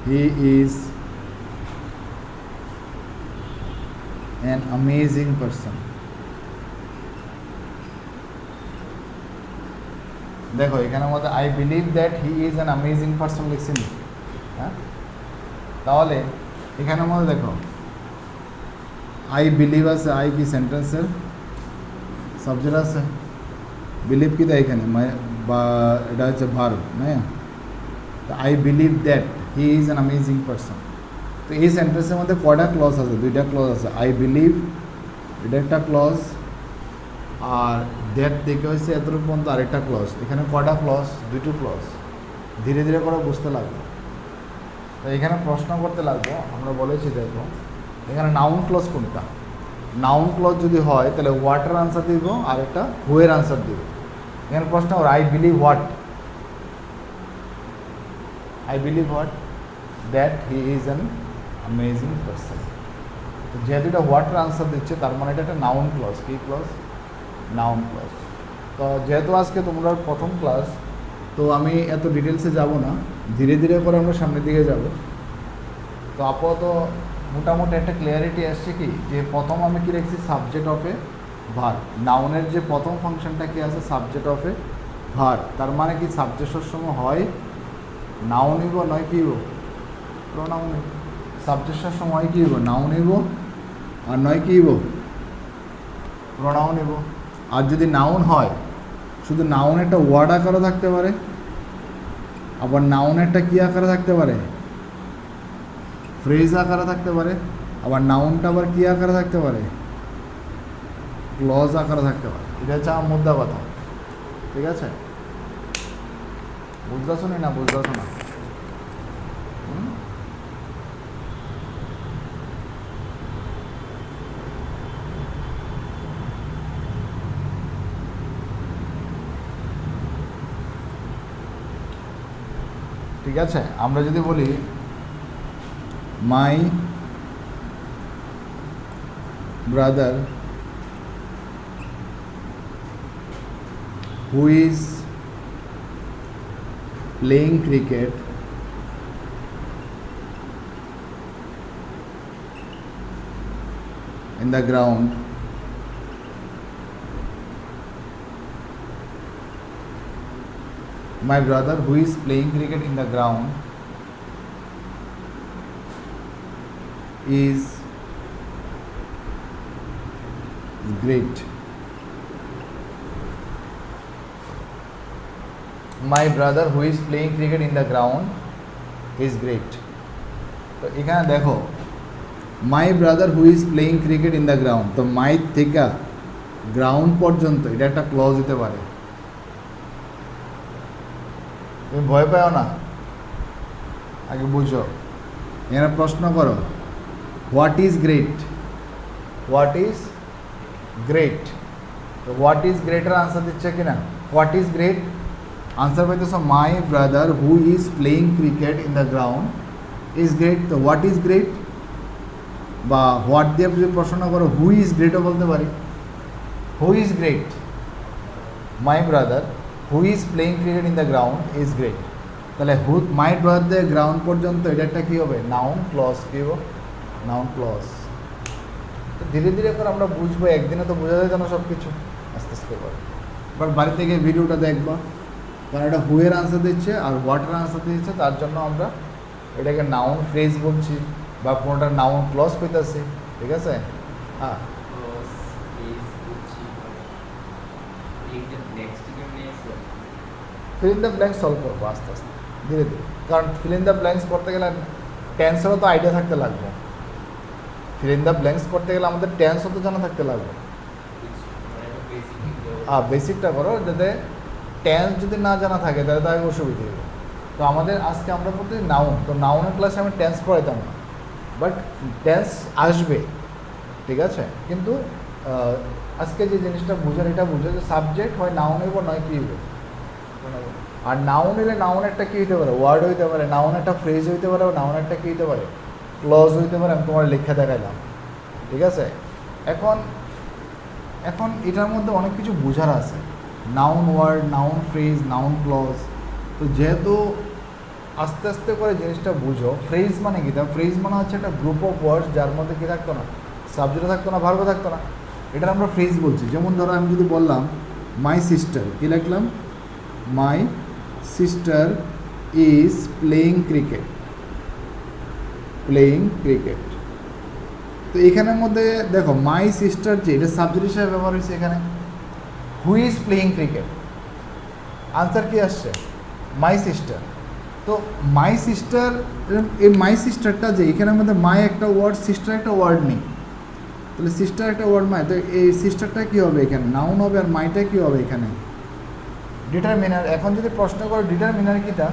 he is an amazing person. দেখো এখানে মধ্যে I believe that he is an amazing person লিখছি নি, হ্যাঁ? তাহলে এখানের মধ্যে দেখো আই বিলিভ আছে, আই কি সেন্টেন্সের সাবজেক্ট আছে, বিলিভ কি দেয় এখানে বা এটা হচ্ছে ভার্ব, হ্যাঁ? তো I believe that he is an amazing person. তো এই সেন্টেন্সের মধ্যে কয়টা ক্লজ আছে? দুইটা ক্লজ আছে। আই বিলিভ এটা একটা ক্লজ, আর দ্যাট দেখে হয়েছে এতটুকু পর্যন্ত আরেকটা ক্লজ। এখানে কয়টা ক্লজ? দুটো ক্লজ। ধীরে ধীরে করে বুঝতে লাগবে। তো এখানে প্রশ্ন করতে লাগবো, আমরা বলেছি দেখো এখানে নাউন ক্লজ কোনটা। নাউন ক্লজ যদি হয় তাহলে হোয়াটের আনসার দিব আর একটা হুয়ের আনসার দিব। এখানে প্রশ্ন ওর I believe what, I believe what that he is an amazing person. তো যেহেতু এটা হোয়াটের আনসার দিচ্ছে তার মানে এটা একটা নাউন ক্লজ। কী ক্লজ? Noun clause. তো যেহেতু আজকে তোমরা প্রথম ক্লাস, তো আমি এত ডিটেলসে যাব না, ধীরে ধীরে করে আমরা সামনের দিকে যাব। তো আপাতত মোটামুটি একটা ক্লিয়ারিটি আসছে কি, যে প্রথম আমি কি লিখছি সাবজেক্ট অফ এ ভার্ব। নাউনের যে প্রথম ফাংশনটা কি আছে, সাবজেক্ট অফ এ ভার্ব। তার মানে কি সাবজেক্টের সময় হয় নাউন হইব, নয় কি হইব প্রোনাউন হইব। সাবজেক্টের সময় কি হইব, নাউন হইব, আর নয় কি হইব প্রোনাউন হইব। আর যদি নাউন হয় শুধু নাউন একটা ওয়ার্ড আকারে থাকতে পারে, আবার নাউন একটা কী আকারে থাকতে পারে, ফ্রেজ আকারে থাকতে পারে, আবার নাউনটা আবার কী আকারে থাকতে পারে, ক্লজ আকারে থাকতে পারে। এটা হচ্ছে আমার মুদ্রা কথা, ঠিক আছে? বুঝতেছ না? বুঝতেছ না? ঠিক আছে, আমরা যদি বলি মাই brother who is playing cricket in the ground my brother who is playing cricket in the ground is great. My brother who is playing cricket in the ground is great. তো এখানে দেখো মাই brother who is playing cricket in the ground, তো মাই থেকে গ্রাউন্ড পর্যন্ত এটা একটা ক্লজ দিতে পারে। তুমি ভয় পাও না, আগে বুঝো। এখানে প্রশ্ন করো what is great, what is great. তো হোয়াট ইজ গ্রেটের আনসার দিচ্ছে কিনা, হোয়াট ইজ গ্রেট আনসার পাইতেছ my brother who is playing cricket in the ground is great. তো হোয়াট ইজ গ্রেট বা হোয়াট দিয়ে যদি প্রশ্ন করো হু ইজ গ্রেটও বলতে পারি। Who is great, my brother who is playing cricket in the ground is great. তাহলে হু মাই ব্রাদার দিয়ে গ্রাউন্ড পর্যন্ত এটা একটা কী হবে, নাউন ক্লজ। কী হবে, নাউন ক্লজ। তো ধীরে ধীরে করে আমরা বুঝবো, একদিনে তো বোঝা যায় না সব কিছু, আস্তে আস্তে করে। বাট বাড়ি থেকে ভিডিওটা দেখবা, কারণ এটা হুয়ের আনসার দিচ্ছে আর হোয়াটের আনসার দিচ্ছে, তার জন্য আমরা এটাকে নাউন ফ্রেজ বলছি বা কোনোটা নাউন ক্লজ পেতেছি, ঠিক আছে? হ্যাঁ, fill in the blanks solve করবো আস্তে আস্তে ধীরে ধীরে, কারণ ফিল ইন দ্য ব্ল্যাঙ্কস করতে গেলে টেন্সেরও তো আইডিয়া থাকতে লাগবে। ফিল ইন দ্য ব্ল্যাঙ্কস করতে গেলে আমাদের টেন্সও তো জানা থাকতে লাগবে। বেসিকটা করো, যাতে টেন্স যদি না জানা থাকে তাহলে তো আগে অসুবিধা হবে। তো আমাদের আজকে আমরা বলতে নাউন, তো নাউনের ক্লাসে আমি টেন্স পড়াইতাম না, বাট টেন্স আসবে, ঠিক আছে। কিন্তু আজকে যে জিনিসটা বুঝার, এটা বুঝে যে সাবজেক্ট হয় নাউন হইব নয় কী হইব। আর নাউন হলে নাউন একটা কী হইতে পারে, ওয়ার্ড হইতে পারে, নাউন একটা ফ্রেজ হইতে পারে, নাউন একটা কী হইতে পারে, ক্লজ হইতে পারে। আমি তোমার লিখে দেখাইলাম, ঠিক আছে। এখন এখন এটার মধ্যে অনেক কিছু বোঝার আছে, noun word, noun phrase, noun clause. তো যেহেতু আস্তে আস্তে করে জিনিসটা বুঝো, ফ্রেজ মানে কী? ফ্রেজ মানে হচ্ছে একটা গ্রুপ অফ ওয়ার্ডস যার মধ্যে কী থাকতো না, সাবজেক্টও থাকতো না, ভার্বও থাকতো না, এটার আমরা ফ্রেজ বলছি। যেমন ধরো আমি যদি বললাম মাই সিস্টার, কী লিখলাম? My sister is playing cricket, playing cricket. তো এখানের মধ্যে দেখো মাই সিস্টার যে এটা সাবজেক্ট হিসেবে ব্যবহার হয়েছে এখানে, who is playing cricket, answer কী আসছে? My sister. তো মাই সিস্টার, এই মাই সিস্টারটা যে এখানের মধ্যে মাই একটা ওয়ার্ড, সিস্টার একটা ওয়ার্ড নেই, তাহলে সিস্টার একটা ওয়ার্ড মাই, তো এই সিস্টারটা কী হবে এখানে? নাউন হবে। আর মাইটা কী হবে এখানে? ডিটারমিনার। এখন যদি প্রশ্ন করো ডিটারমিনার কীটা,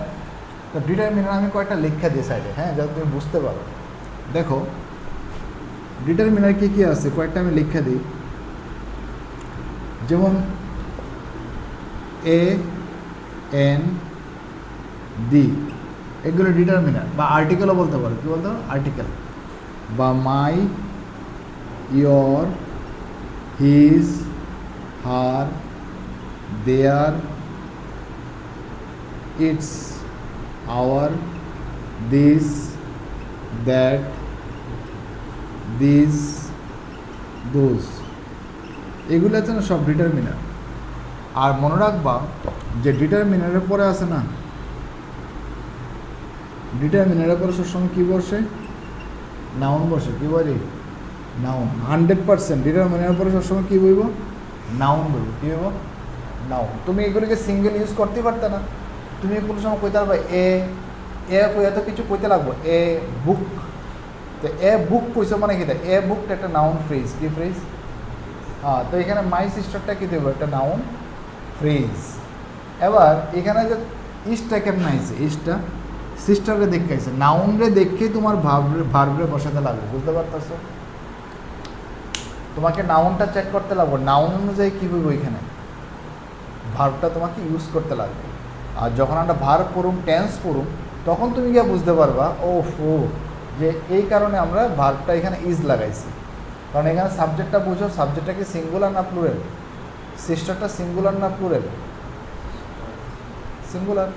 তো ডিটারমিনার আমি কয়েকটা লেখা দিই সাইডে, হ্যাঁ, যাতে তুমি বুঝতে পারো। দেখো ডিটারমিনার কী কী আছে কয়েকটা আমি লেখা দিই। যেমন এ এন ডি, এগুলো ডিটারমিনার, বা আর্টিকেলও বলতে পারো। কী বলতে পারো? আর্টিকেল। বা my, your, his, her, their, its, our, this, that, this, those, এগুলো আছে না সব ডিটারমিনার। আর মনে রাখবা যে ডিটারমিনারের পরে আছে না, ডিটারমিনারের পরে সবসময় কী বসে? নাউন বসে। কী বলি? নাউন। 100% ডিটারমিনারের পরে সবসময় কী বলবো? নাউন বলবো। কী বলবো? নাউন। তুমি এগুলিকে সিঙ্গেল ইউজ করতেই পারতে না। তুমি কোনো সময় কইতে পারবে এ এত কিছু কইতে লাগবো, এ বুক। তো এ বুক কইছো মানে কী? এ বুকটা একটা নাউন ফ্রেজ। কী ফ্রেজ? হ্যাঁ, তো এখানে মাই সিস্টারটা কী দেবো? একটা নাউন ফ্রেজ। এবার এখানে যে ইস্টটা কেমন আইছে, ইস্টটা সিস্টারে দেখে আইছে, নাউনরে দেখে তোমার ভার্বরে বসাতে লাগবে। বুঝতে পারতেছো? তোমাকে নাউনটা চেক করতে লাগবে, নাউন অনুযায়ী কী বলবো এখানে ভার্বটা তোমাকে ইউজ করতে লাগবে। আর যখন আমরা ভার্ব পড়ুম, টেন্স পড়ুম, তখন তুমি গিয়ে বুঝতে পারবা ও যে এই কারণে আমরা ভার্বটা এখানে ইজ লাগাইছি। কারণ এখানে সাবজেক্টটা বুঝো, সাবজেক্টটা কি সিঙ্গুলার না প্লুরাল? সিস্টারটা সিঙ্গুলার না প্লুরাল? সিঙ্গুলার।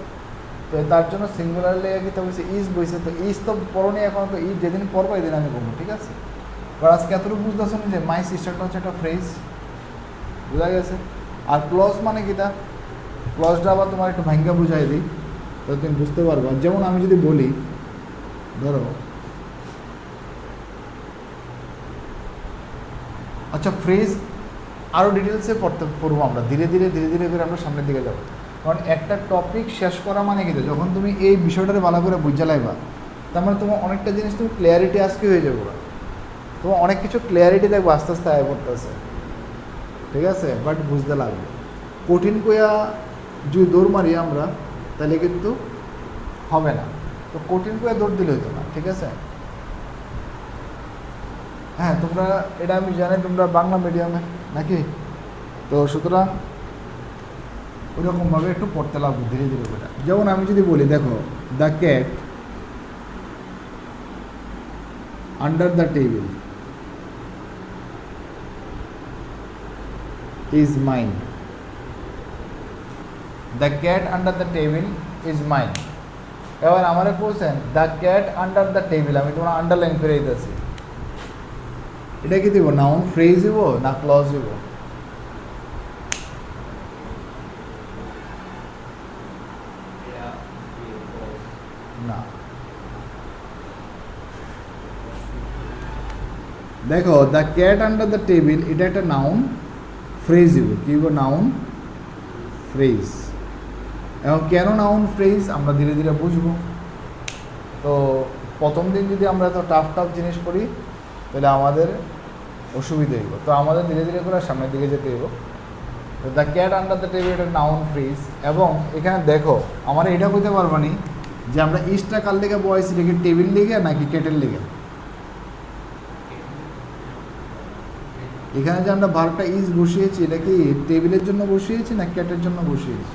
তো তার জন্য সিঙ্গুলার লেগে কি তো বলছে ইজ বইছে, তো ইজ তো পড়নি এখন, তো ইজ যেদিন পড়বো এদিন আমি বলবো, ঠিক আছে। এবার আজকে এতটুকু বুঝতেছো না যে মাই সিস্টারটা হচ্ছে একটা ফ্রেজ, বোঝা গেছে। আর ক্লজ মানে কিটা, ক্লজটা আবার তোমার একটু ভাঙ্গা বুঝাই দিই, তো তুমি বুঝতে পারবো। যেমন আমি যদি বলি, ধরো আচ্ছা ফ্রেজ আরও ডিটেলসে পড়বো আমরা, ধীরে ধীরে ধীরে ধীরে করে আমরা সামনের দিকে যাবো। কারণ একটা টপিক শেষ করা মানে কিন্তু যখন তুমি এই বিষয়টারে ভালো করে বুঝে লাইবা, তার মানে তোমার অনেকটা জিনিস তুমি ক্লিয়ারিটি আজকে হয়ে যাবো, তোমার অনেক কিছু ক্লিয়ারিটি দেখবো আস্তে আস্তে আয় পড়তেছে, ঠিক আছে। বাট বুঝতে লাগবে, কঠিন কইয়া যদি দৌড় মারি আমরা তাহলে কিন্তু হবে না। তো কঠিন কইয়া দৌড় দিলে হতো না, ঠিক আছে। হ্যাঁ, তোমরা এটা আমি জানি তোমরা বাংলা মিডিয়ামে নাকি, তো সুতরাং ওইরকমভাবে একটু পড়তে লাগবে ধীরে ধীরে করে। যেমন আমি যদি বলি, দেখো the cat under the table is mine. The cat under the table is mine. এবার আমার question, the cat under the table, আমি তোমরা আন্ডারলাইন করে দিতেছি, এটা কি দিব? নাউন ফ্রেজ দিব না ক্লজ দিব? না, দেখো the cat under the table এটা একটা নাউন ফ্রেজ দিব। কি দিব? Noun phrase. এবং কেন নাউন ফ্রেজ আমরা ধীরে ধীরে বুঝবো। তো প্রথম দিন যদি আমরা এত টাফ টাফ জিনিস পড়ি তাহলে আমাদের অসুবিধা হইব। তো আমাদের ধীরে ধীরে করে সামনের দিকে যেতে হইব। তো the cat under the table এটা নাউন ফ্রেজ। এবং এখানে দেখো আমরা এটা কইতে পারবো নি যে আমরা ইস্টটা কার লিগে বয়স লিখে টেবিল লিখে নাকি ক্যাটের লিখে। এখানে যে আমরা ভার্বটা ইজ বসিয়েছি এটা কি টেবিলের জন্য বসিয়েছি না ক্যাটের জন্য বসিয়েছি?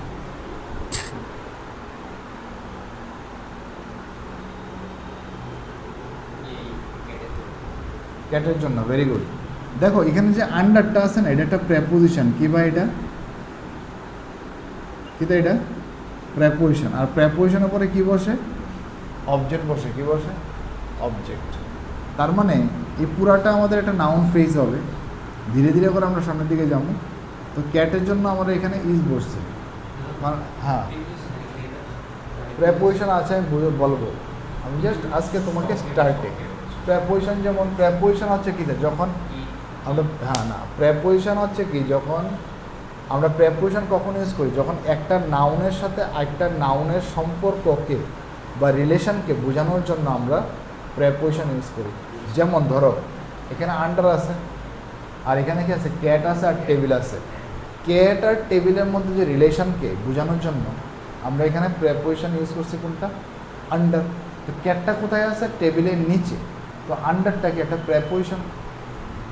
ক্যাটের জন্য। Very good. দেখো এখানে যে আন্ডারটা আছে না এটা একটা প্রেপোজিশন। কি বা এটা কিতা এটা প্রেপোজিশন। আর প্রেপোজিশনের পরে কি বসে? অবজেক্ট বসে। কি বসে? অবজেক্ট। তার মানে এই পুরাটা আমাদের একটা নাউন ফ্রেজ হবে। ধীরে ধীরে করে আমরা সামনের দিকে যাবো। তো ক্যাটের জন্য আমরা এখানে ইজ বসছে। হ্যাঁ প্রেপোজিশন আছে আমি বলবো। আমি জাস্ট আজকে তোমাকে স্টার্টে প্রেপোজিশন যেমন প্রেপোজিশন হচ্ছে কি যখন আমরা প্রেপোজিশন হচ্ছে কি যখন আমরা প্রেপোজিশন কখন ইউজ করি যখন একটা নাউনের সাথে একটা নাউনের সম্পর্ককে বা রিলেশনকে বোঝানোর জন্য আমরা প্রেপোজিশন ইউজ করি। যেমন ধরো এখানে আন্ডার আছে আর এখানে কি আছে ক্যাট আছে আর টেবিল আছে। ক্যাট আর টেবিলের মধ্যে যে রিলেশনকে বোঝানোর জন্য আমরা এখানে প্রেপোজিশন ইউজ করছি কোনটা? আন্ডার। তো ক্যাটটা কোথায় আছে? টেবিলের নিচে। তো আন্ডারটা কি একটা প্রেপোজিশন।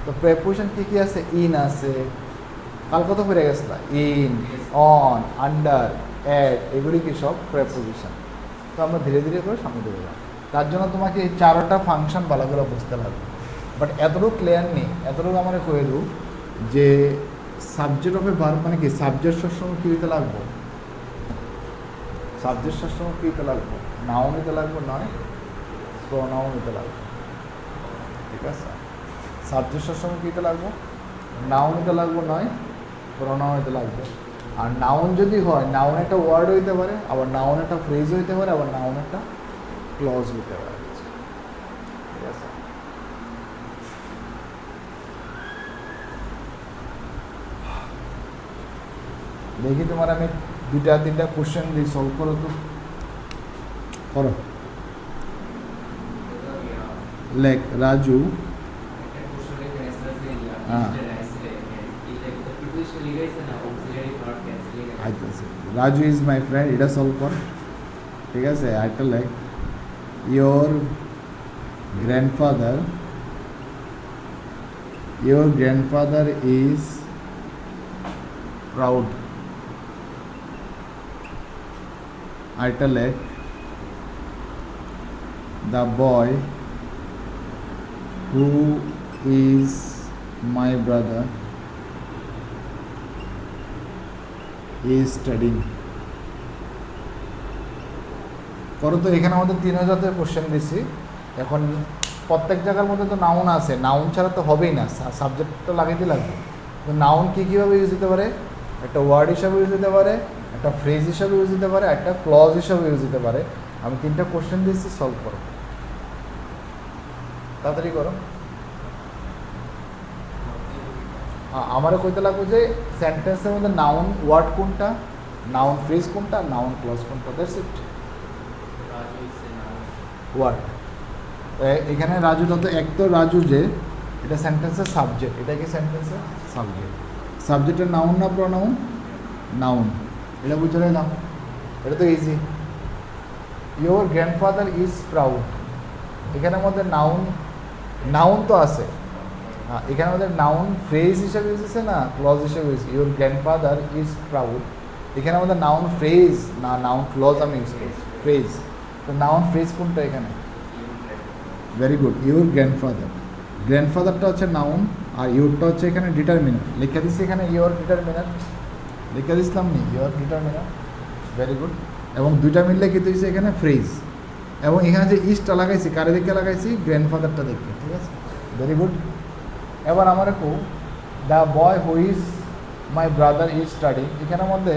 তো প্রেপোজিশন কী কী আছে? ইন আছে, কাল কত করে গেছিল, ইন, অন, আন্ডার, অ্যাট, এগুলি কি সব প্রেপোজিশন। তো আমরা ধীরে ধীরে করে সামনে দেবো। তার জন্য তোমাকে এই চারোটা ফাংশন ভালো করে বুঝতে লাগবে। বাট এতটুকু ক্লিয়ার নেই, এতটুকু আমরা কয়ে দেবো যে সাবজেক্ট অফ এ ভার্ব মানে কি সাবজেক্ট সবসময় কী হইতে লাগবো? সাবজেক্ট সবসময় কী হইতে লাগবো? নাউন হইতে লাগবো, নয় প্রোনাউন হইতে লাগবে। ঠিক আছে, সাবজেক্ট সবসময় কী হইতে লাগবো? নাউন হইতে লাগবো, নয় প্রোনাউন হইতে লাগবে। আর নাউন যদি হয় নাউন একটা ওয়ার্ড হইতে পারে, আবার নাউন একটা ফ্রেজ হইতে পারে, আবার নাউন একটা ক্লজ হইতে পারে। ঠিক আছে, দেখি তোমার আমি দুইটা তিনটা কোশ্চেন দিই, সলভ করো তো, করো। লেখ রাজু, হ্যাঁ রাজু ইজ মাই ফ্রেন্ড, এটা সলভ কর। ঠিক আছে, আরেকটা লেখ ইয়োর গ্র্যান্ডফাদার ইজ প্রাউড। আরেকটা লেখ the boy who is my brother is studying. করো তো। এখানে আমাদের 3000 কোশ্চেন দিছি। এখন প্রত্যেক জায়গার মধ্যে তো নাউন আছে, নাউন ছাড়া তো হবেই না, সাবজেক্ট তো লাগাইতে লাগবে। তো নাউন কীভাবে ইউজ হতে পারে? একটা ওয়ার্ড হিসাবে ইউজ হতে পারে, একটা ফ্রেজ হিসাবে ইউজ হতে পারে, একটা ক্লজ হিসাবে ইউজ হতে পারে। আমি 3টা কোশ্চেন দিচ্ছি, সলভ করো, তাড়াতাড়ি করো। আমারও কইতে লাগবো যে সেন্টেন্সের মধ্যে নাউন ওয়ার্ড কোনটা, নাউন ফ্রেজ কোনটা, নাউন ক্লজ কোনটা। That's it. ওয়ার্ড এখানে রাজুটা তো এক তো রাজু যে এটা সেন্টেন্সের সাবজেক্ট, এটা কি সেন্টেন্সের সাবজেক্ট। সাবজেক্টের নাউন না প্রোনাউন? নাউন। এটা বুঝে নাও, এটা তো easy. Your grandfather is proud, এখানের মধ্যে নাউন তো আছে। হ্যাঁ, এখানে আমাদের নাউন ফ্রেজ হিসাবে ইউজ হচ্ছে না ক্লজ হিসাবে use. Your grandfather is proud, এখানে আমাদের নাউন ফ্রেজ না নাউন ক্লজ আমি ইউজ করছি, ফ্রেজ। তো নাউন ফ্রেজ কোনটা এখানে? ভেরি গুড, ইউর গ্র্যান্ডফাদারটা হচ্ছে নাউন আর ইউরটা হচ্ছে এখানে ডিটারমিনার। লিখে দিচ্ছি এখানে ইউর ডিটারমিনার, লিখে দিচ্ছিলাম নি ইউর ডিটারমিনার। Very good. এবং দুইটা মিললে কি দিয়েছে এখানে? ফ্রেজ। এবং এখানে যে ইজটা লাগাইছি কারে দিকে লাগাইছি? গ্র্যান্ডফাদারটা দেখে। ঠিক আছে, ভেরি গুড। এবার আমার একটু the boy who is my brother is study, এখানের মধ্যে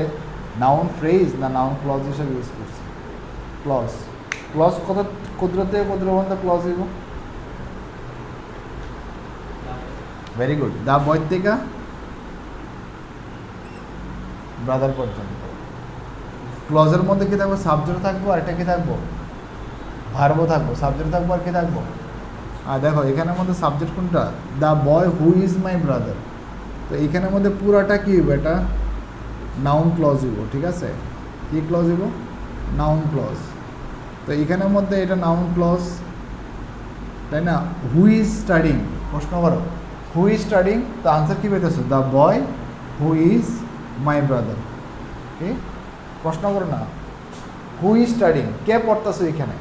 নাউন ফ্রেজ না নাউন ক্লজ হিসেবে ইউজ করছি? ক্লজ। ক্লজ কত ক্ষুদ্র থেকে ক্ষুদ্র পর্যন্ত ক্লজ হইব? Very good. দ্য বয় থেকে ব্রাদার পর্যন্ত। ক্লজের মধ্যে কী থাকবো? সাবজেক্ট থাকবো, আর এটা কী থাকবো? ভার্বও থাকবো। সাবজেক্ট থাকবো আর কী থাকবো? আর দেখো এখানের মধ্যে সাবজেক্ট কোনটা? The boy who is my brother. তো এইখানের মধ্যে পুরাটা কী হইব? এটা নাউন ক্লজ হইব, ঠিক আছে? কী ক্লজ হইব? Noun clause. তো এইখানের মধ্যে এটা নাউন ক্লজ, তাই না? হু ইজ স্টাডিং, প্রশ্ন করো হু ইজ স্টাডিং, তো আনসার কী পেতেছো? The boy who is my brother. কি প্রশ্ন করো না, হু ইজ স্টাডিং, কে পড়তেছো এখানে?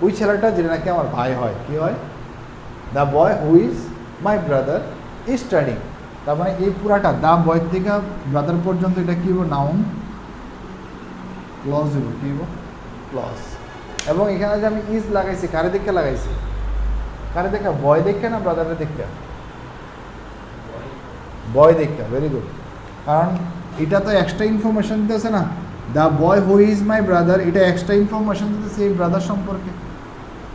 ওই ছেলেটা যেটা নাকি আমার ভাই হয়, কি হয়? The boy who is my brother is studying. তার মানে এই পুরাটা দ্য বয় থেকে ব্রাদার পর্যন্ত এটা কী হইব? নাউন ক্লজ হইব। কী হইব? ক্লজ। এবং এখানে যে আমি ইজ লাগাইছি, কারে দেখে লাগাইছি? কারে দেখা? বয় দেখে না ব্রাদারের দেখে? বয় দেখে। Very good. কারণ এটা তো এক্সট্রা ইনফরমেশন দিতেছে না, the boy who is my brother, এটা এক্সট্রা ইনফরমেশন দিতেছে এই ব্রাদার সম্পর্কে।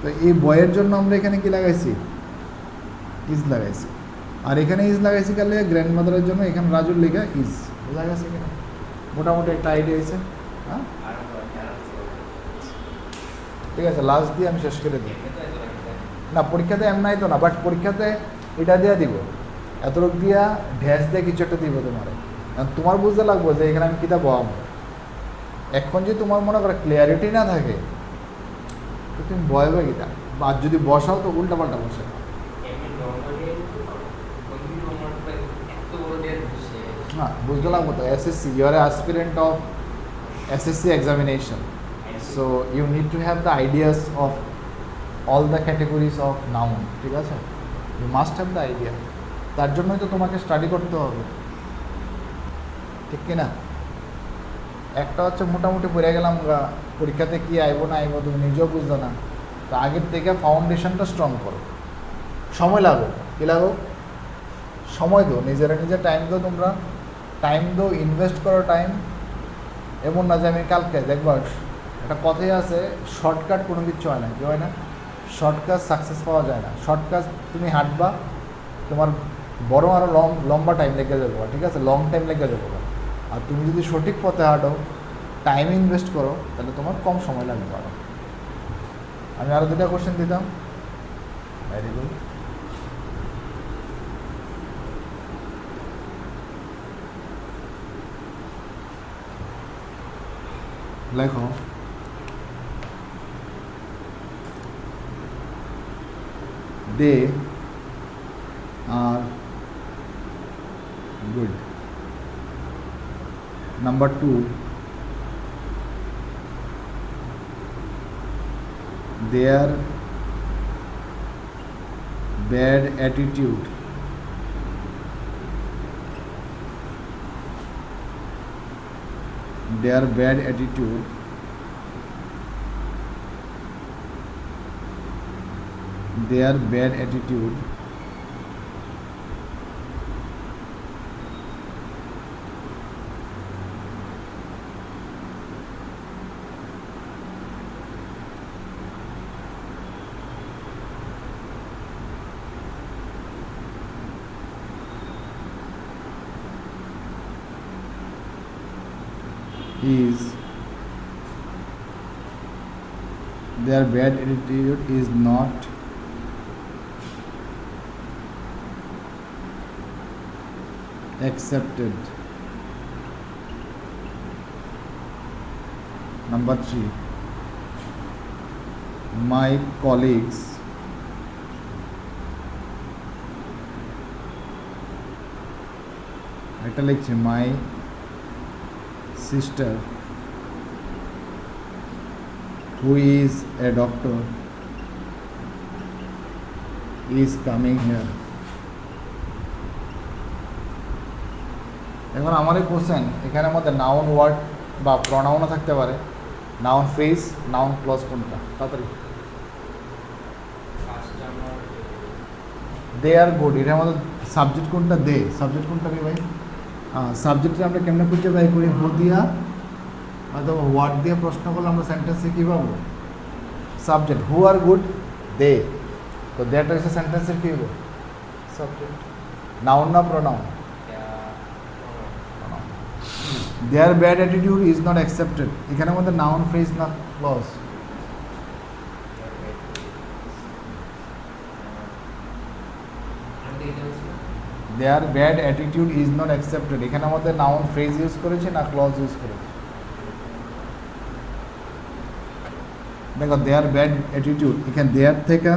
তো এই বয়ের জন্য আমরা এখানে কি লাগাইছি? ইজ লাগাইছি। আর এখানে ইজ লাগাইছি কালে গ্র্যান্ড মাদারের জন্য, এখানে রাজুর লেখা ইজ বোঝা গেছে কিনা? মোটামুটি একটা আইডিয়া হয়েছে। হ্যাঁ ঠিক আছে, লাস্ট দিয়ে আমি শেষ করে দিই। না পরীক্ষাতে এমনাই তো না, বাট পরীক্ষাতে এটা দিয়ে দিব, এতটুক দিয়া ঢ্যাস দিয়ে কিছু একটা দিব তোমার। তোমার বুঝতে লাগবো যে এখানে আমি কিতা বম। এখন যদি তোমার মনে করো ক্লিয়ারিটি না থাকে তো তুমি বয়বে কিতা, আর যদি বসাও তো উল্টা পাল্টা বসে। না বুঝতে লাগবো তো, SSC, you are an aspirant of SSC examination, so you need to have the ideas of all the categories of noun, ঠিক আছে? You must have the idea, তার জন্যই তো তোমাকে স্টাডি করতে হবে, ঠিক কিনা? একটা হচ্ছে মোটামুটি পড়ে গেলাম পরীক্ষাতে কি আইব না আইব তুমি নিজেও বুঝতো না, তো আগের থেকে ফাউন্ডেশনটা স্ট্রং করো। সময় লাগো, কী লাগো? সময় দো, নিজেরা নিজে টাইম দো, তোমরা টাইম দো, ইনভেস্ট করো টাইম। এমন না যে আমি কালকে দেখবা, একটা কথাই আছে, শর্টকাট কোনো কিছু হয় না। কি হয় না? শর্টকাট সাকসেস পাওয়া যায় না। শর্টকাট তুমি হাঁটবা, তোমার বড় আরও লম্বা টাইম লেগে যাবো, ঠিক আছে? লং টাইম লেগে যাবো। আর তুমি যদি সঠিক পথে হাঁটো, টাইম ইনভেস্ট করো, তাহলে তোমার কম সময় লাগবে আরও। আমি আরও দুটা কোশ্চেন দিতাম। Very good. লেখো they are good. Number 2, their bad attitude their bad attitude is not accepted. Number 3, my colleagues এটা লিখছে my sister who is a doctor is coming here. এখন আমার এই কোশ্চেন, এখানের মধ্যে নাউন ওয়ার্ড বা প্রনাউনও থাকতে পারে, নাউন ফ্রেজ, নাউন ক্লজ কোনটা? তাড়াতাড়ি। দে আর গুড, এটার মধ্যে সাবজেক্ট কোনটা? দে। সাবজেক্ট কোনটা রে ভাই? সাবজেক্টটা আমরা কেমনে খুঁজে বাই করি? হু দিয়া অথবা ওয়ার্ড দিয়ে প্রশ্ন করলে আমরা সেন্টেন্সে কী পাবো? Subject. Who are good? They. তো দেটা হচ্ছে সেন্টেন্সের কী হবো? সাবজেক্ট। নাউন না pronoun? Their bad attitude is not accepted, এখানে আমাদের নাউন ফ্রেজ না clause. Their bad attitude is not accepted, এখানে আমাদের নাউন ফ্রেজ ইউজ করেছি না ক্লজ ইউজ করেছি? দেখো দেয়ার ব্যাড অ্যাটিটিউড, এখানে দেয়ার থেকে